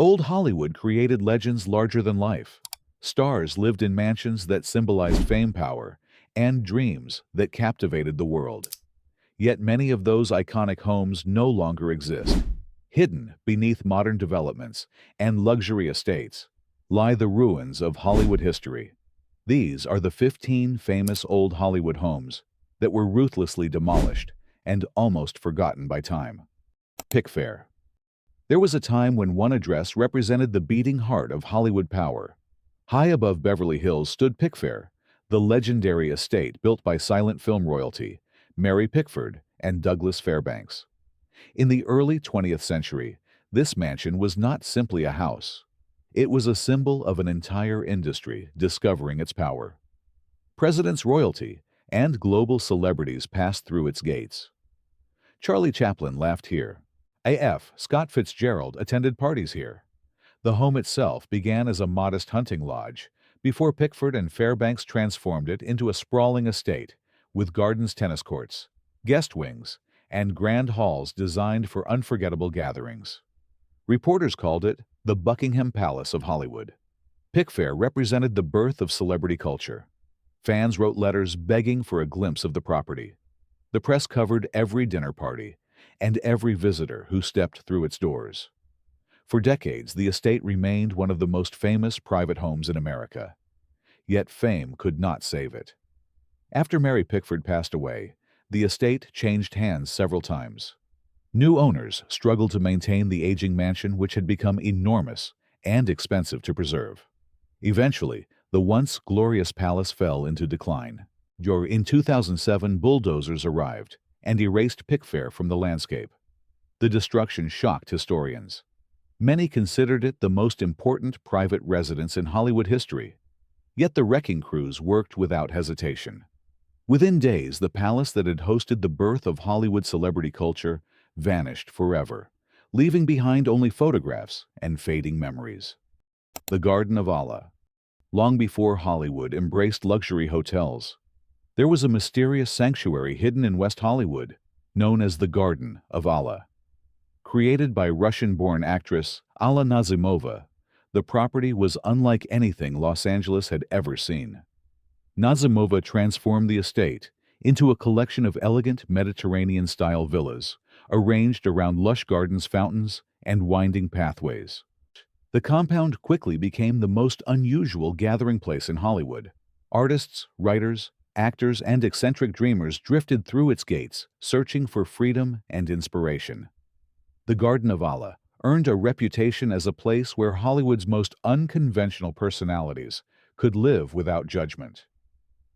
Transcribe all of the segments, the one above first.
Old Hollywood created legends larger than life. Stars lived in mansions that symbolized fame, power, and dreams that captivated the world. Yet many of those iconic homes no longer exist. Hidden beneath modern developments and luxury estates lie the ruins of Hollywood history. These are the 15 famous old Hollywood homes that were ruthlessly demolished and almost forgotten by time. Pickfair. There was a time when one address represented the beating heart of Hollywood power. High above Beverly Hills stood Pickfair, the legendary estate built by silent film royalty, Mary Pickford and Douglas Fairbanks. In the early 20th century, this mansion was not simply a house. It was a symbol of an entire industry discovering its power. Presidents, royalty, and global celebrities passed through its gates. Charlie Chaplin laughed here. A.F. Scott Fitzgerald attended parties here. The home itself began as a modest hunting lodge before Pickford and Fairbanks transformed it into a sprawling estate with gardens, tennis courts, guest wings, and grand halls designed for unforgettable gatherings. Reporters called it the Buckingham Palace of Hollywood. Pickfair represented the birth of celebrity culture. Fans wrote letters begging for a glimpse of the property. The press covered every dinner party and every visitor who stepped through its doors. For decades, the estate remained one of the most famous private homes in America. Yet fame could not save it. After Mary Pickford passed away, the estate changed hands several times. New owners struggled to maintain the aging mansion, which had become enormous and expensive to preserve. Eventually, the once glorious palace fell into decline. In 2007, bulldozers arrived and erased Pickfair from the landscape. The destruction shocked historians. Many considered it the most important private residence in Hollywood history. Yet the wrecking crews worked without hesitation. Within days, the palace that had hosted the birth of Hollywood celebrity culture vanished forever, leaving behind only photographs and fading memories. The Garden of Allah. Long before Hollywood embraced luxury hotels, there was a mysterious sanctuary hidden in West Hollywood, known as the Garden of Allah. Created by Russian-born actress Alla Nazimova, the property was unlike anything Los Angeles had ever seen. Nazimova transformed the estate into a collection of elegant Mediterranean-style villas, arranged around lush gardens, fountains, and winding pathways. The compound quickly became the most unusual gathering place in Hollywood. Artists, writers, actors, and eccentric dreamers drifted through its gates, searching for freedom and inspiration. The Garden of Allah earned a reputation as a place where Hollywood's most unconventional personalities could live without judgment.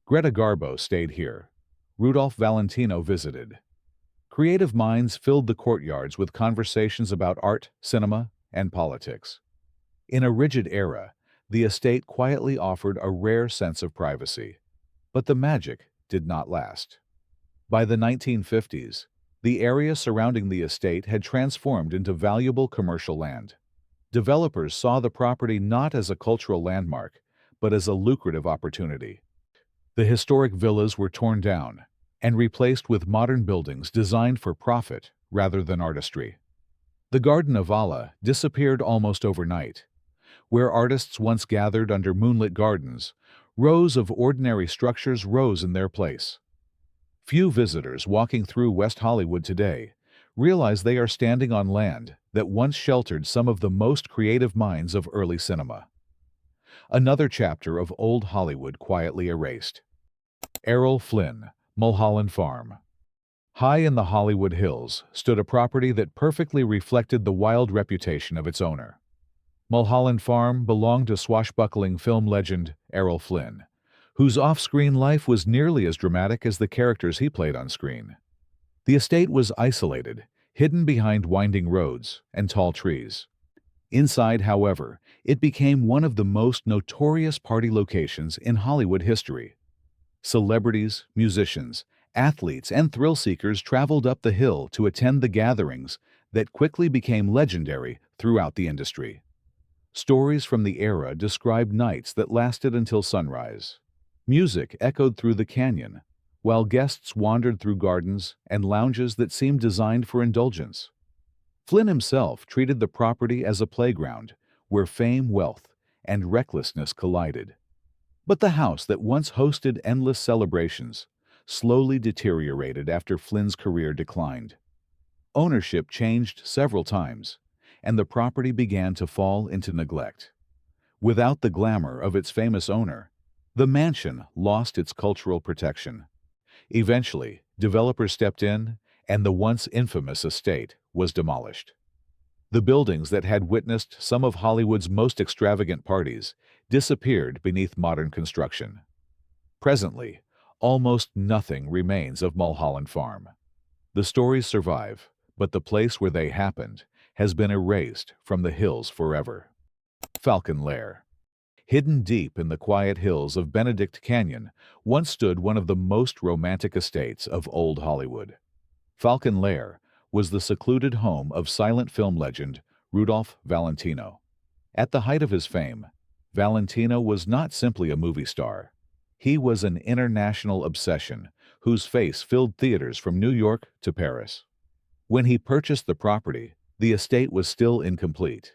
Greta Garbo stayed here. Rudolph Valentino visited. Creative minds filled the courtyards with conversations about art, cinema, and politics. In a rigid era, the estate quietly offered a rare sense of privacy. But the magic did not last. By the 1950s, the area surrounding the estate had transformed into valuable commercial land. Developers saw the property not as a cultural landmark, but as a lucrative opportunity. The historic villas were torn down and replaced with modern buildings designed for profit rather than artistry. The Garden of Allah disappeared almost overnight. Where artists once gathered under moonlit gardens, rows of ordinary structures rose in their place. Few visitors walking through West Hollywood today realize they are standing on land that once sheltered some of the most creative minds of early cinema. Another chapter of old Hollywood quietly erased. Errol Flynn, Mulholland Farm. High in the Hollywood Hills stood a property that perfectly reflected the wild reputation of its owner. Mulholland Farm belonged to swashbuckling film legend Errol Flynn, whose off-screen life was nearly as dramatic as the characters he played on screen. The estate was isolated, hidden behind winding roads and tall trees. Inside, however, it became one of the most notorious party locations in Hollywood history. Celebrities, musicians, athletes, and thrill-seekers traveled up the hill to attend the gatherings that quickly became legendary throughout the industry. Stories from the era described nights that lasted until sunrise. Music echoed through the canyon, while guests wandered through gardens and lounges that seemed designed for indulgence. Flynn himself treated the property as a playground where fame, wealth, and recklessness collided. But the house that once hosted endless celebrations slowly deteriorated after Flynn's career declined. Ownership changed several times, and the property began to fall into neglect. Without the glamour of its famous owner, the mansion lost its cultural protection. Eventually, developers stepped in, and the once infamous estate was demolished. The buildings that had witnessed some of Hollywood's most extravagant parties disappeared beneath modern construction. Presently, almost nothing remains of Mulholland Farm. The stories survive, but the place where they happened has been erased from the hills forever. Falcon Lair. Hidden deep in the quiet hills of Benedict Canyon, once stood one of the most romantic estates of old Hollywood. Falcon Lair was the secluded home of silent film legend Rudolph Valentino. At the height of his fame, Valentino was not simply a movie star. He was an international obsession whose face filled theaters from New York to Paris. When he purchased the property, the estate was still incomplete.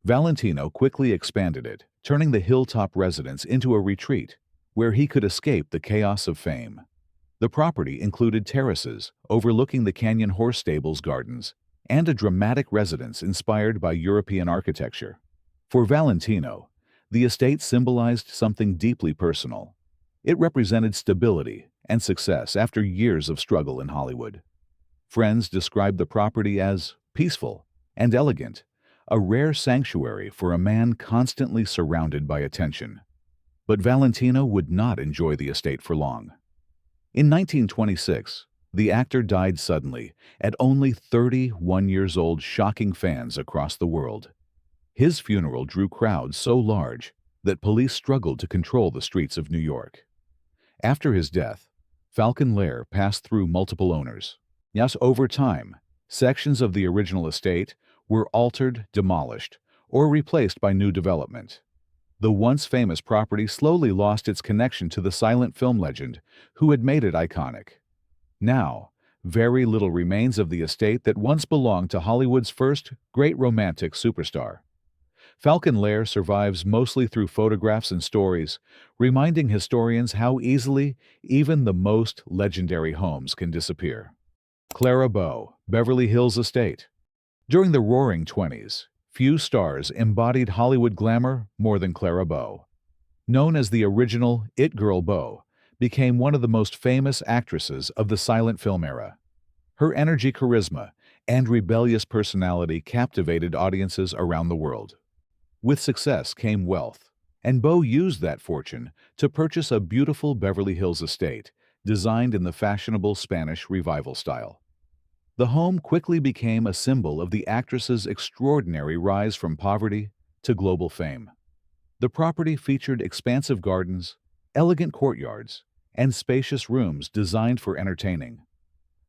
Valentino quickly expanded it, turning the hilltop residence into a retreat where he could escape the chaos of fame. The property included terraces overlooking the canyon horse stables gardens and a dramatic residence inspired by European architecture. For Valentino, the estate symbolized something deeply personal. It represented stability and success after years of struggle in Hollywood. Friends described the property as peaceful and elegant, a rare sanctuary for a man constantly surrounded by attention. But Valentino would not enjoy the estate for long. In 1926, the actor died suddenly at only 31 years old, shocking fans across the world. His funeral drew crowds so large that police struggled to control the streets of New York. After his death, Falcon Lair passed through multiple owners. Yes, over time, sections of the original estate were altered, demolished, or replaced by new development. The once famous property slowly lost its connection to the silent film legend who had made it iconic. Now, very little remains of the estate that once belonged to Hollywood's first great romantic superstar. Falcon Lair survives mostly through photographs and stories, reminding historians how easily even the most legendary homes can disappear. Clara Bow, Beverly Hills Estate. During the Roaring '20s, few stars embodied Hollywood glamour more than Clara Bow. Known as the original It Girl, Bow became one of the most famous actresses of the silent film era. Her energy, charisma, and rebellious personality captivated audiences around the world. With success came wealth, and Bow used that fortune to purchase a beautiful Beverly Hills estate designed in the fashionable Spanish Revival style. The home quickly became a symbol of the actress's extraordinary rise from poverty to global fame. The property featured expansive gardens, elegant courtyards, and spacious rooms designed for entertaining.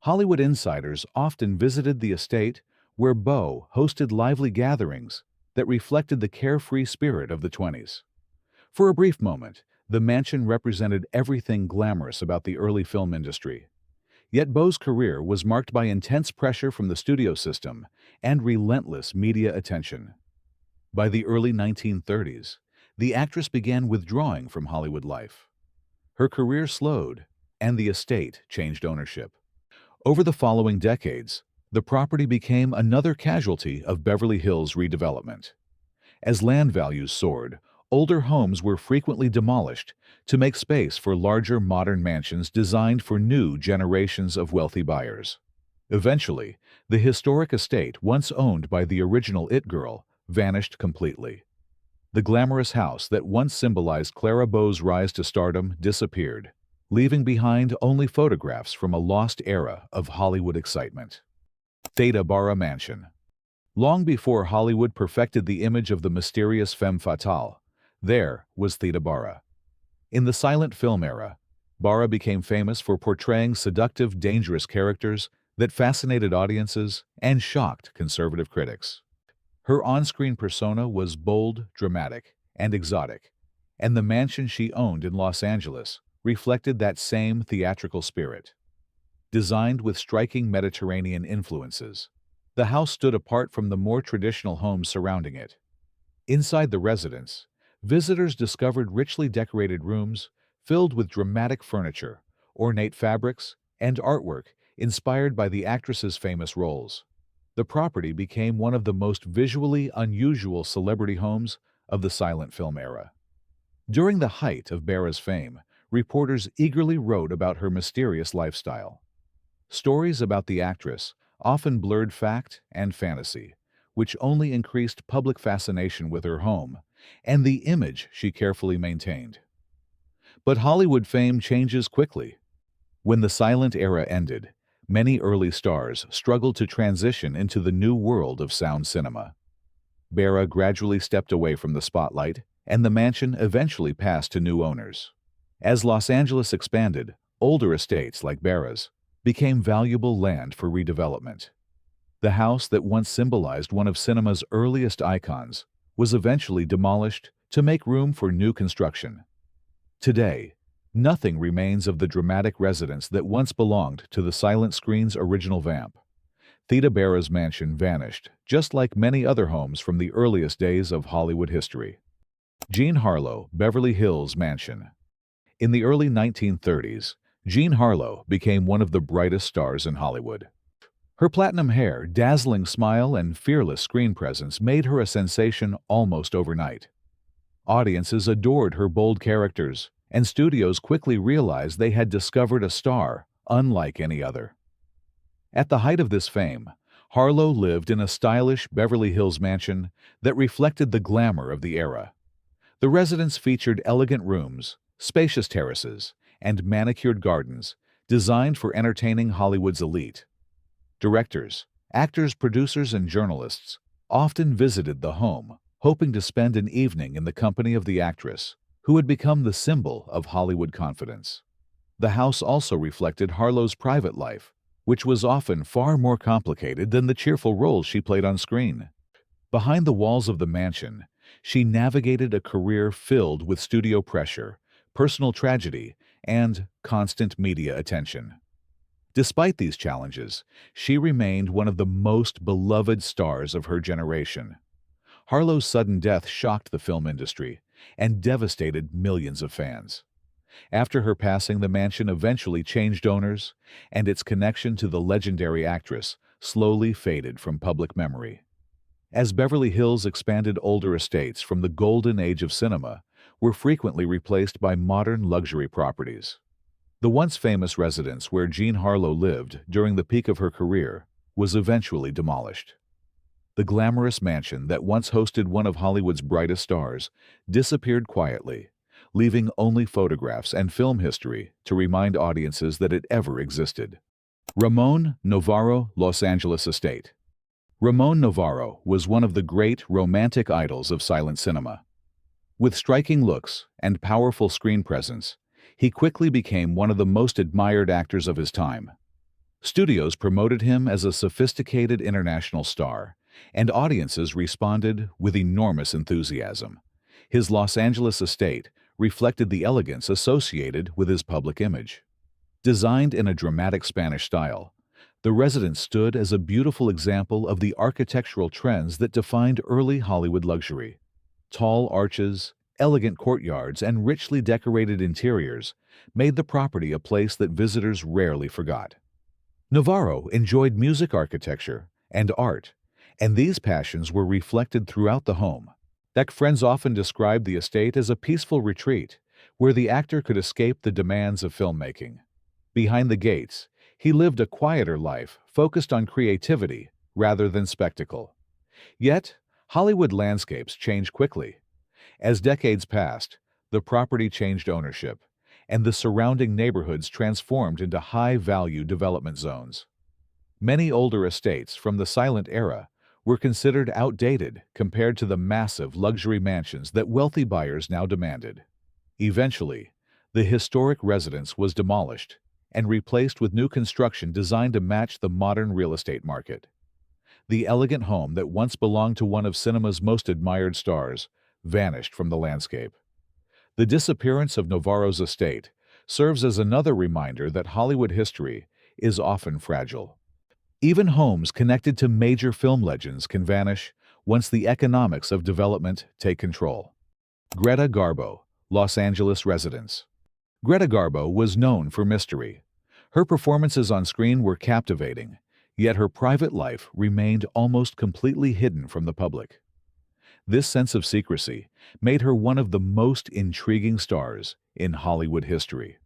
Hollywood insiders often visited the estate, where Bow hosted lively gatherings that reflected the carefree spirit of the '20s. For a brief moment, the mansion represented everything glamorous about the early film industry. Yet Bow's career was marked by intense pressure from the studio system and relentless media attention. By the early 1930s, the actress began withdrawing from Hollywood life. Her career slowed, and the estate changed ownership. Over the following decades, the property became another casualty of Beverly Hills redevelopment. As land values soared, older homes were frequently demolished to make space for larger modern mansions designed for new generations of wealthy buyers. Eventually, the historic estate once owned by the original It Girl vanished completely. The glamorous house that once symbolized Clara Bow's rise to stardom disappeared, leaving behind only photographs from a lost era of Hollywood excitement. Theda Bara Mansion. Long before Hollywood perfected the image of the mysterious femme fatale, there was Theda Bara. In the silent film era, Bara became famous for portraying seductive, dangerous characters that fascinated audiences and shocked conservative critics. Her on-screen persona was bold, dramatic, and exotic, and the mansion she owned in Los Angeles reflected that same theatrical spirit. Designed with striking Mediterranean influences, The house stood apart from the more traditional homes surrounding it. Inside the residence, visitors discovered richly decorated rooms filled with dramatic furniture, ornate fabrics, and artwork inspired by the actress's famous roles. The property became one of the most visually unusual celebrity homes of the silent film era. During the height of Bara's fame, reporters eagerly wrote about her mysterious lifestyle. Stories about the actress often blurred fact and fantasy, which only increased public fascination with her home and the image she carefully maintained. But Hollywood fame changes quickly. When the silent era ended, many early stars struggled to transition into the new world of sound cinema. Bara gradually stepped away from the spotlight, and the mansion eventually passed to new owners. As Los Angeles expanded, older estates like Bara's became valuable land for redevelopment. The house that once symbolized one of cinema's earliest icons was eventually demolished to make room for new construction. Today, nothing remains of the dramatic residence that once belonged to the silent screen's original vamp. Theda Bara's mansion vanished, just like many other homes from the earliest days of Hollywood history. Jean Harlow, Beverly Hills Mansion. In the early 1930s, Jean Harlow became one of the brightest stars in Hollywood. Her platinum hair, dazzling smile, and fearless screen presence made her a sensation almost overnight. Audiences adored her bold characters, and studios quickly realized they had discovered a star unlike any other. At the height of this fame, Harlow lived in a stylish Beverly Hills mansion that reflected the glamour of the era. The residence featured elegant rooms, spacious terraces, and manicured gardens designed for entertaining Hollywood's elite. Directors, actors, producers, and journalists often visited the home, hoping to spend an evening in the company of the actress, who had become the symbol of Hollywood confidence. The house also reflected Harlow's private life, which was often far more complicated than the cheerful roles she played on screen. Behind the walls of the mansion, she navigated a career filled with studio pressure, personal tragedy, and constant media attention. Despite these challenges, she remained one of the most beloved stars of her generation. Harlow's sudden death shocked the film industry and devastated millions of fans. After her passing, the mansion eventually changed owners, and its connection to the legendary actress slowly faded from public memory. As Beverly Hills expanded, older estates from the golden age of cinema were frequently replaced by modern luxury properties. The once famous residence where Jean Harlow lived during the peak of her career was eventually demolished. The glamorous mansion that once hosted one of Hollywood's brightest stars disappeared quietly, leaving only photographs and film history to remind audiences that it ever existed. Ramon Novarro, Los Angeles Estate. Ramon Novarro was one of the great romantic idols of silent cinema. With striking looks and powerful screen presence, he quickly became one of the most admired actors of his time. Studios promoted him as a sophisticated international star, and audiences responded with enormous enthusiasm. His Los Angeles estate reflected the elegance associated with his public image. Designed in a dramatic Spanish style, the residence stood as a beautiful example of the architectural trends that defined early Hollywood luxury. Tall arches, elegant courtyards, and richly decorated interiors made the property a place that visitors rarely forgot. Novarro enjoyed music, architecture, and art, and these passions were reflected throughout the home. Friends often described the estate as a peaceful retreat where the actor could escape the demands of filmmaking. Behind the gates, he lived a quieter life focused on creativity rather than spectacle. Yet, Hollywood landscapes changed quickly. As decades passed, the property changed ownership, and the surrounding neighborhoods transformed into high-value development zones. Many older estates from the silent era were considered outdated compared to the massive luxury mansions that wealthy buyers now demanded. Eventually, the historic residence was demolished and replaced with new construction designed to match the modern real estate market. The elegant home that once belonged to one of cinema's most admired stars vanished from the landscape. The disappearance of Novarro's estate serves as another reminder that Hollywood history is often fragile. Even homes connected to major film legends can vanish once the economics of development take control. Greta Garbo, Los Angeles residence. Greta Garbo was known for mystery. Her performances on screen were captivating, yet her private life remained almost completely hidden from the public. This sense of secrecy made her one of the most intriguing stars in Hollywood history.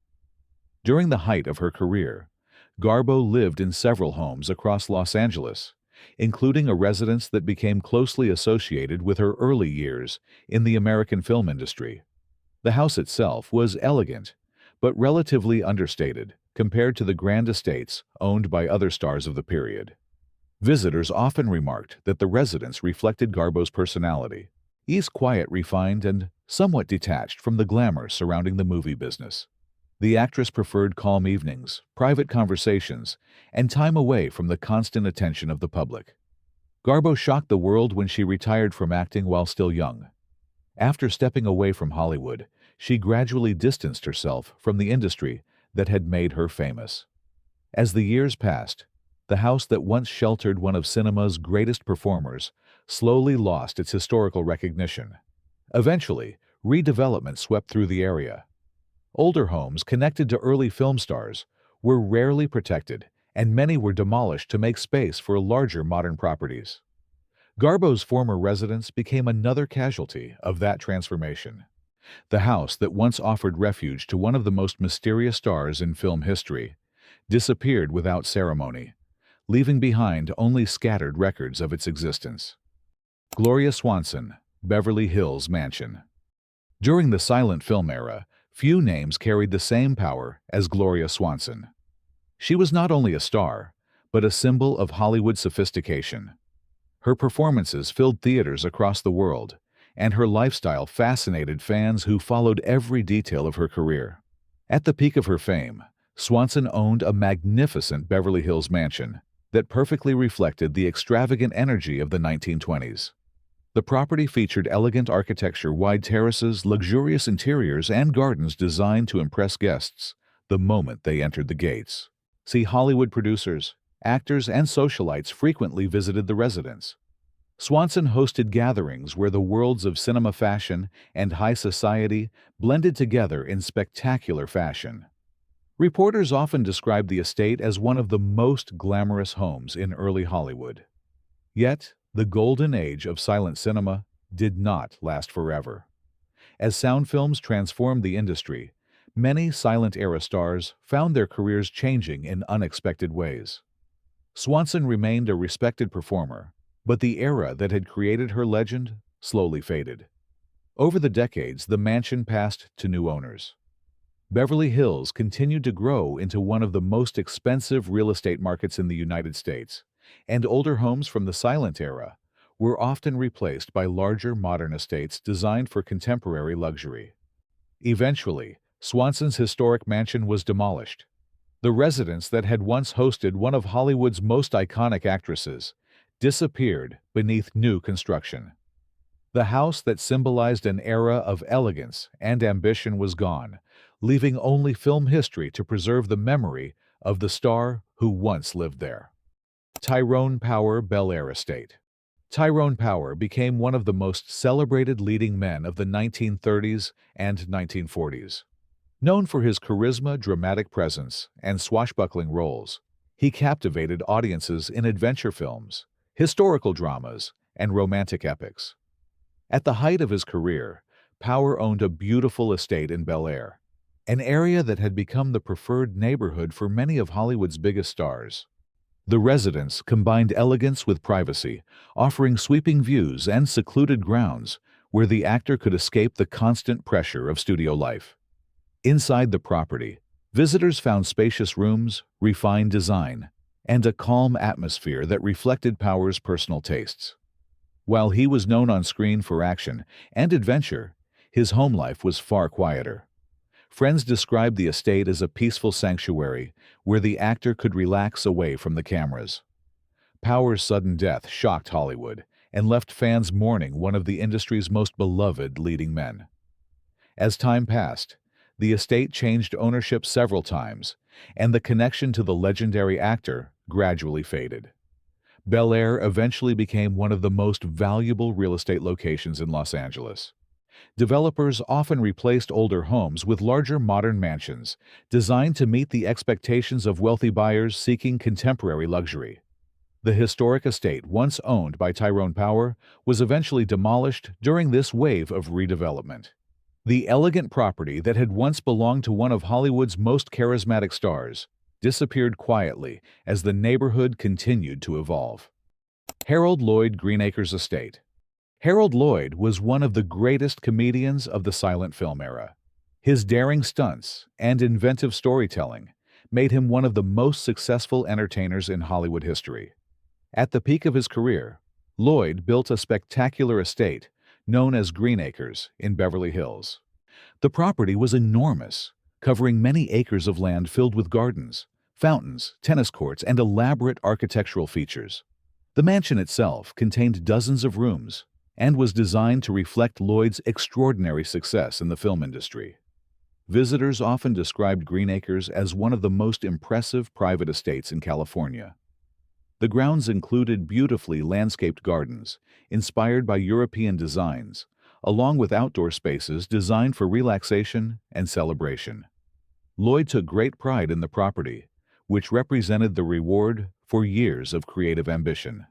During the height of her career, Garbo lived in several homes across Los Angeles, including a residence that became closely associated with her early years in the American film industry. The house itself was elegant, but relatively understated compared to the grand estates owned by other stars of the period. Visitors often remarked that the residence reflected Garbo's personality. He's quiet, refined, and somewhat detached from the glamour surrounding the movie business. The actress preferred calm evenings, private conversations, and time away from the constant attention of the public. Garbo shocked the world when she retired from acting while still young. After stepping away from Hollywood, she gradually distanced herself from the industry that had made her famous. As the years passed, the house that once sheltered one of cinema's greatest performers slowly lost its historical recognition. Eventually, redevelopment swept through the area. Older homes connected to early film stars were rarely protected, and many were demolished to make space for larger modern properties. Garbo's former residence became another casualty of that transformation. The house that once offered refuge to one of the most mysterious stars in film history disappeared without ceremony, leaving behind only scattered records of its existence. Gloria Swanson, Beverly Hills Mansion. During the silent film era, few names carried the same power as Gloria Swanson. She was not only a star, but a symbol of Hollywood sophistication. Her performances filled theaters across the world, and her lifestyle fascinated fans who followed every detail of her career. At the peak of her fame, Swanson owned a magnificent Beverly Hills mansion that perfectly reflected the extravagant energy of the 1920s. The property featured elegant architecture, wide terraces, luxurious interiors, and gardens designed to impress guests the moment they entered the gates. See, Hollywood producers, actors, and socialites frequently visited the residence. Swanson hosted gatherings where the worlds of cinema, fashion, and high society blended together in spectacular fashion. Reporters often described the estate as one of the most glamorous homes in early Hollywood. Yet, the golden age of silent cinema did not last forever. As sound films transformed the industry, many silent-era stars found their careers changing in unexpected ways. Swanson remained a respected performer, but the era that had created her legend slowly faded. Over the decades, the mansion passed to new owners. Beverly Hills continued to grow into one of the most expensive real estate markets in the United States, and older homes from the silent era were often replaced by larger modern estates designed for contemporary luxury. Eventually, Swanson's historic mansion was demolished. The residence that had once hosted one of Hollywood's most iconic actresses disappeared beneath new construction. The house that symbolized an era of elegance and ambition was gone, leaving only film history to preserve the memory of the star who once lived there. Tyrone Power Bel-Air Estate. Tyrone Power became one of the most celebrated leading men of the 1930s and 1940s. Known for his charisma, dramatic presence, and swashbuckling roles, he captivated audiences in adventure films, historical dramas, and romantic epics. At the height of his career, Power owned a beautiful estate in Bel-Air, an area that had become the preferred neighborhood for many of Hollywood's biggest stars. The residence combined elegance with privacy, offering sweeping views and secluded grounds where the actor could escape the constant pressure of studio life. Inside the property, visitors found spacious rooms, refined design, and a calm atmosphere that reflected Power's personal tastes. While he was known on screen for action and adventure, his home life was far quieter. Friends described the estate as a peaceful sanctuary where the actor could relax away from the cameras. Power's sudden death shocked Hollywood and left fans mourning one of the industry's most beloved leading men. As time passed, the estate changed ownership several times, and the connection to the legendary actor gradually faded. Bel-Air eventually became one of the most valuable real estate locations in Los Angeles. Developers often replaced older homes with larger modern mansions, designed to meet the expectations of wealthy buyers seeking contemporary luxury. The historic estate, once owned by Tyrone Power, was eventually demolished during this wave of redevelopment. The elegant property that had once belonged to one of Hollywood's most charismatic stars disappeared quietly as the neighborhood continued to evolve. Harold Lloyd Greenacres Estate. Harold Lloyd was one of the greatest comedians of the silent film era. His daring stunts and inventive storytelling made him one of the most successful entertainers in Hollywood history. At the peak of his career, Lloyd built a spectacular estate known as Greenacres in Beverly Hills. The property was enormous, covering many acres of land filled with gardens, fountains, tennis courts, and elaborate architectural features. The mansion itself contained dozens of rooms and was designed to reflect Lloyd's extraordinary success in the film industry. Visitors often described Greenacres as one of the most impressive private estates in California. The grounds included beautifully landscaped gardens, inspired by European designs, along with outdoor spaces designed for relaxation and celebration. Lloyd took great pride in the property, which represented the reward for years of creative ambition.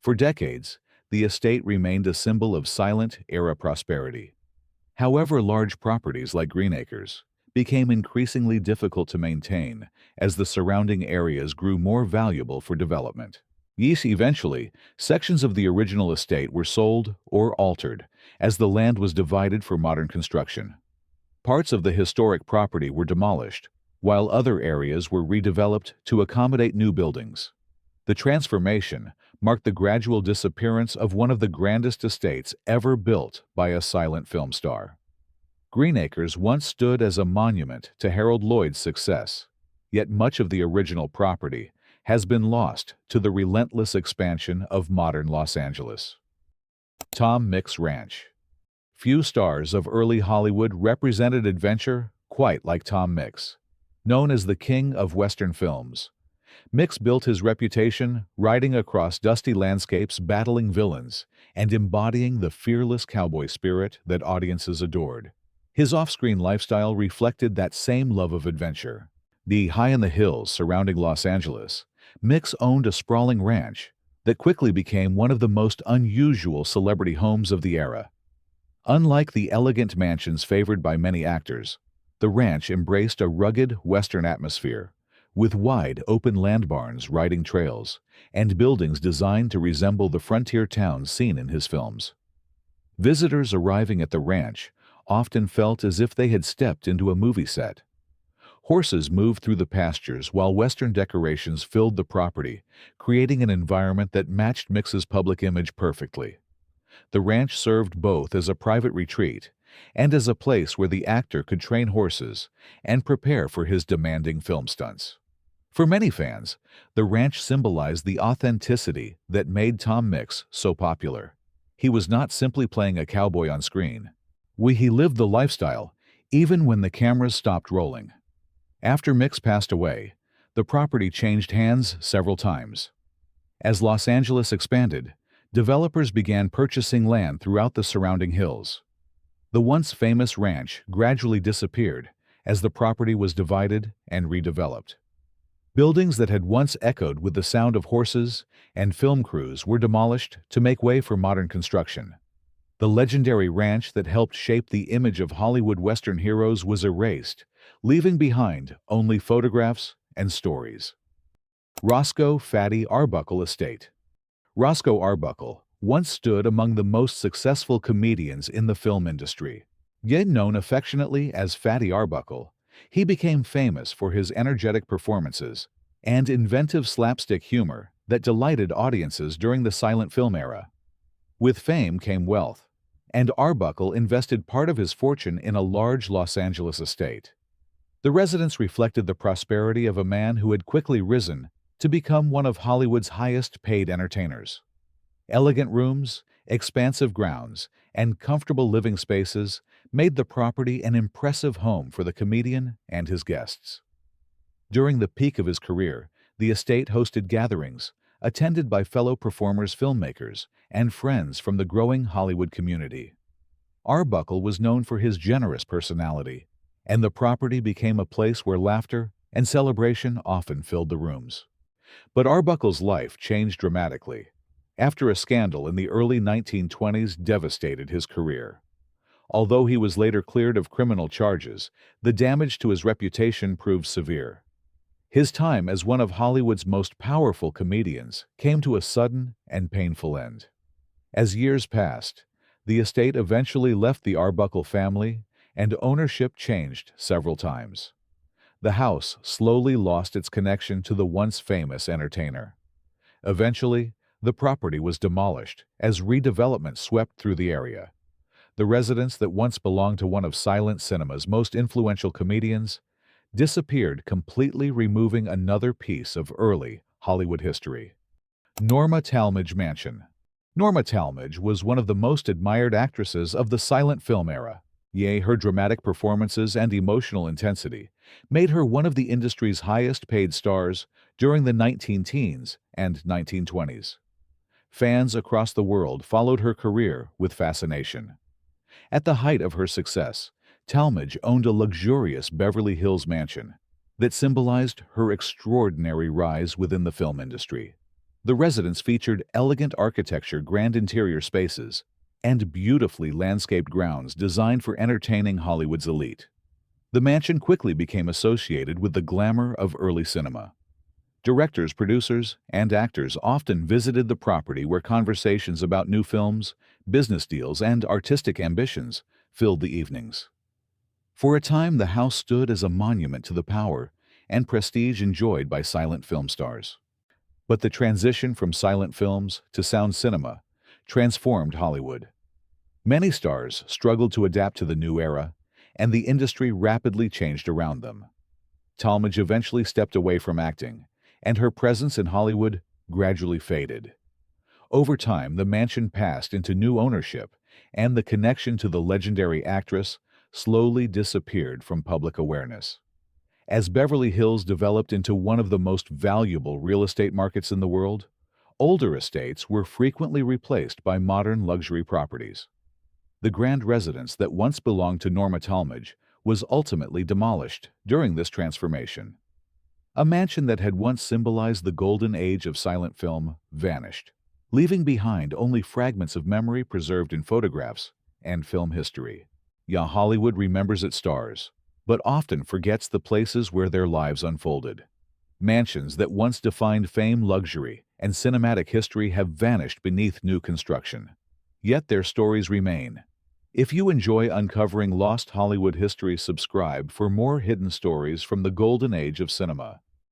For decades, the estate remained a symbol of silent-era prosperity. However, large properties like Greenacres became increasingly difficult to maintain as the surrounding areas grew more valuable for development. Eventually, sections of the original estate were sold or altered as the land was divided for modern construction. Parts of the historic property were demolished, while other areas were redeveloped to accommodate new buildings. The transformation marked the gradual disappearance of one of the grandest estates ever built by a silent film star. Greenacres once stood as a monument to Harold Lloyd's success, yet much of the original property has been lost to the relentless expansion of modern Los Angeles. Tom Mix Ranch. Few stars of early Hollywood represented adventure quite like Tom Mix. Known as the king of Western films, Mix built his reputation riding across dusty landscapes, battling villains, and embodying the fearless cowboy spirit that audiences adored. His off-screen lifestyle reflected that same love of adventure. High in the hills surrounding Los Angeles, Mix owned a sprawling ranch that quickly became one of the most unusual celebrity homes of the era. Unlike the elegant mansions favored by many actors, the ranch embraced a rugged Western atmosphere, with wide, open land barns, riding trails, and buildings designed to resemble the frontier towns seen in his films. Visitors arriving at the ranch often felt as if they had stepped into a movie set. Horses moved through the pastures while Western decorations filled the property, creating an environment that matched Mix's public image perfectly. The ranch served both as a private retreat and as a place where the actor could train horses and prepare for his demanding film stunts. For many fans, the ranch symbolized the authenticity that made Tom Mix so popular. He was not simply playing a cowboy on screen. He lived the lifestyle, even when the cameras stopped rolling. After Mix passed away, the property changed hands several times. As Los Angeles expanded, developers began purchasing land throughout the surrounding hills. The once famous ranch gradually disappeared as the property was divided and redeveloped. Buildings that had once echoed with the sound of horses and film crews were demolished to make way for modern construction. The legendary ranch that helped shape the image of Hollywood Western heroes was erased, leaving behind only photographs and stories. Roscoe Fatty Arbuckle Estate. Roscoe Arbuckle once stood among the most successful comedians in the film industry. Yet known affectionately as Fatty Arbuckle, he became famous for his energetic performances and inventive slapstick humor that delighted audiences during the silent film era. With fame came wealth, and Arbuckle invested part of his fortune in a large Los Angeles estate. The residence reflected the prosperity of a man who had quickly risen to become one of Hollywood's highest-paid entertainers. Elegant rooms, expansive grounds, and comfortable living spaces made the property an impressive home for the comedian and his guests. During the peak of his career, the estate hosted gatherings, attended by fellow performers, filmmakers, and friends from the growing Hollywood community. Arbuckle was known for his generous personality, and the property became a place where laughter and celebration often filled the rooms. But Arbuckle's life changed dramatically after a scandal in the early 1920s devastated his career. Although he was later cleared of criminal charges, the damage to his reputation proved severe. His time as one of Hollywood's most powerful comedians came to a sudden and painful end. As years passed, the estate eventually left the Arbuckle family, and ownership changed several times. The house slowly lost its connection to the once famous entertainer. Eventually, the property was demolished as redevelopment swept through the area. The residence that once belonged to one of silent cinema's most influential comedians disappeared, completely removing another piece of early Hollywood history. Norma Talmadge Mansion. Norma Talmadge was one of the most admired actresses of the silent film era. Her dramatic performances and emotional intensity made her one of the industry's highest-paid stars during the 19-teens and 1920s. Fans across the world followed her career with fascination. At the height of her success, Talmadge owned a luxurious Beverly Hills mansion that symbolized her extraordinary rise within the film industry. The residence featured elegant architecture, grand interior spaces, and beautifully landscaped grounds designed for entertaining Hollywood's elite. The mansion quickly became associated with the glamour of early cinema. Directors, producers, and actors often visited the property, where conversations about new films, business deals, and artistic ambitions filled the evenings. For a time, the house stood as a monument to the power and prestige enjoyed by silent film stars. But the transition from silent films to sound cinema transformed Hollywood. Many stars struggled to adapt to the new era, and the industry rapidly changed around them. Talmadge eventually stepped away from acting, and her presence in Hollywood gradually faded. Over time, the mansion passed into new ownership, and the connection to the legendary actress slowly disappeared from public awareness. As Beverly Hills developed into one of the most valuable real estate markets in the world, older estates were frequently replaced by modern luxury properties. The grand residence that once belonged to Norma Talmadge was ultimately demolished during this transformation. A mansion that had once symbolized the golden age of silent film vanished, leaving behind only fragments of memory preserved in photographs and film history. Hollywood remembers its stars, but often forgets the places where their lives unfolded. Mansions that once defined fame, luxury, and cinematic history have vanished beneath new construction. Yet their stories remain. If you enjoy uncovering lost Hollywood history, subscribe for more hidden stories from the golden age of cinema.